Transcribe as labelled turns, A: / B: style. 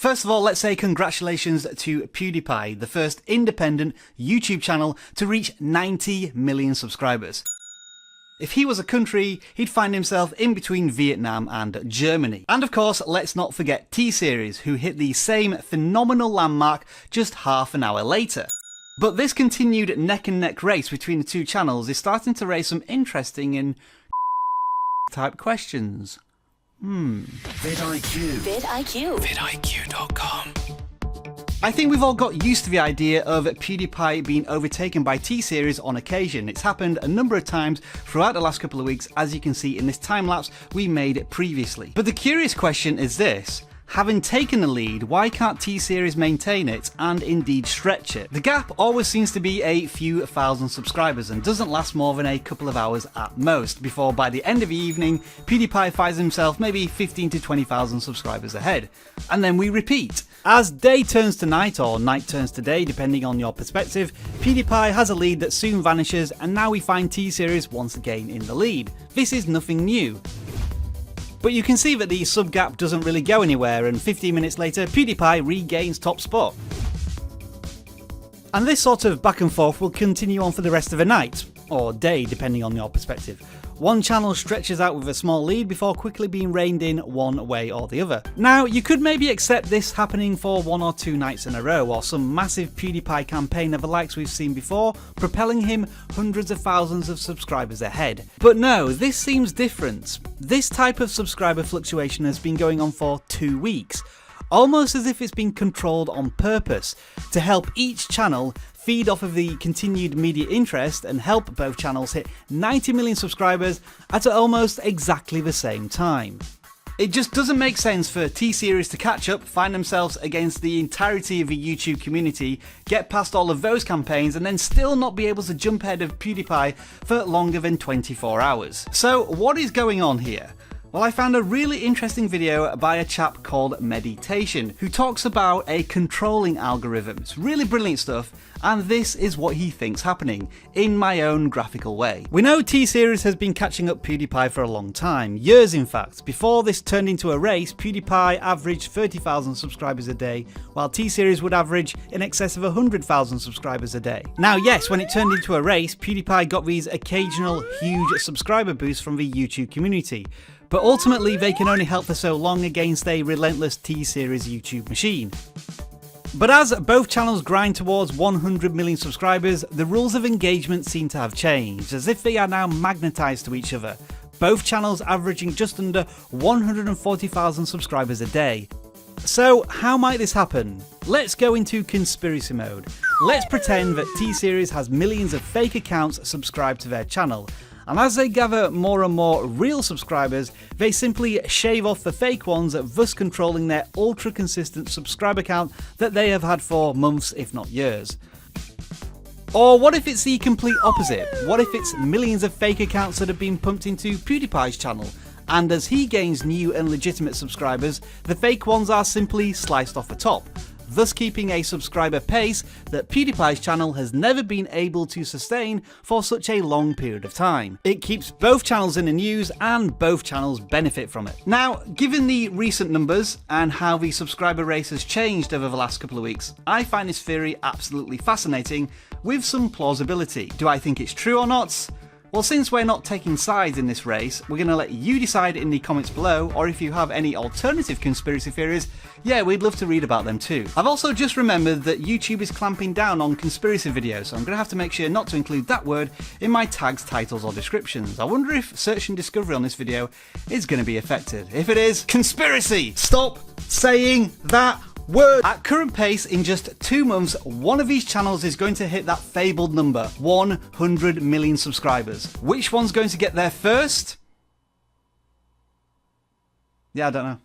A: First of all, let's say congratulations to PewDiePie, the first independent YouTube channel to reach 90 million subscribers. If he was a country, he'd find himself in between Vietnam and Germany. And of course, let's not forget T-Series, who hit the same phenomenal landmark just half an hour later. But this continued neck-and-neck race between the two channels is starting to raise some interesting and type questions.
B: vidIQ.
C: vidIQ.
B: vidIQ.com.
A: I think we've all got used to the idea of PewDiePie being overtaken by T-Series on occasion. It's happened a number of times throughout the last couple of weeks, as you can see in this time-lapse we made previously. But the curious question is this: having taken the lead, why can't T-Series maintain it and indeed stretch it? The gap always seems to be a few thousand subscribers and doesn't last more than a couple of hours at most, before by the end of the evening, PewDiePie finds himself maybe 15 to 20,000 subscribers ahead. And then we repeat. As day turns to night, or night turns to day, depending on your perspective, PewDiePie has a lead that soon vanishes, and now we find T-Series once again in the lead. This is nothing new. But you can see that the sub gap doesn't really go anywhere, and 15 minutes later PewDiePie regains top spot. And this sort of back and forth will continue on for the rest of the night, or day depending on your perspective. One channel stretches out with a small lead before quickly being reined in one way or the other. Now, you could maybe accept this happening for 1 or 2 nights in a row, or some massive PewDiePie campaign of the likes we've seen before, propelling him hundreds of thousands of subscribers ahead. But no, this seems different. This type of subscriber fluctuation has been going on for 2 weeks, almost as if it's been controlled on purpose, to help each channel feed off of the continued media interest and help both channels hit 90 million subscribers at almost exactly the same time. It just doesn't make sense for T-Series to catch up, find themselves against the entirety of the YouTube community, get past all of those campaigns, and then still not be able to jump ahead of PewDiePie for longer than 24 hours. So what is going on here? Well, I found a really interesting video by a chap called Meditation, who talks about a controlling algorithm. It's really brilliant stuff, and this is what he thinks happening, in my own graphical way. We know T-Series has been catching up PewDiePie for a long time, years in fact. Before this turned into a race, PewDiePie averaged 30,000 subscribers a day, while T-Series would average in excess of 100,000 subscribers a day. Now yes, when it turned into a race, PewDiePie got these occasional huge subscriber boosts from the YouTube community. But ultimately they can only help for so long against a relentless T-Series YouTube machine. But as both channels grind towards 100 million subscribers, the rules of engagement seem to have changed, as if they are now magnetised to each other, both channels averaging just under 140,000 subscribers a day. So how might this happen? Let's go into conspiracy mode. Let's pretend that T-Series has millions of fake accounts subscribed to their channel, and as they gather more and more real subscribers, they simply shave off the fake ones, thus controlling their ultra consistent subscriber count that they have had for months if not years. Or what if it's the complete opposite? What if it's millions of fake accounts that have been pumped into PewDiePie's channel, and as he gains new and legitimate subscribers, the fake ones are simply sliced off the top, thus keeping a subscriber pace that PewDiePie's channel has never been able to sustain for such a long period of time. It keeps both channels in the news and both channels benefit from it. Now, given the recent numbers and how the subscriber race has changed over the last couple of weeks, I find this theory absolutely fascinating with some plausibility. Do I think it's true or not? Well, since we're not taking sides in this race, we're going to let you decide in the comments below, or if you have any alternative conspiracy theories, yeah, we'd love to read about them too. I've also just remembered that YouTube is clamping down on conspiracy videos, so I'm going to have to make sure not to include that word in my tags, titles or descriptions. I wonder if search and discovery on this video is going to be affected. If it is, conspiracy! Stop saying that word! At current pace, in just 2 months, one of these channels is going to hit that fabled number, 100 million subscribers. Which one's going to get there first? Yeah, I don't know.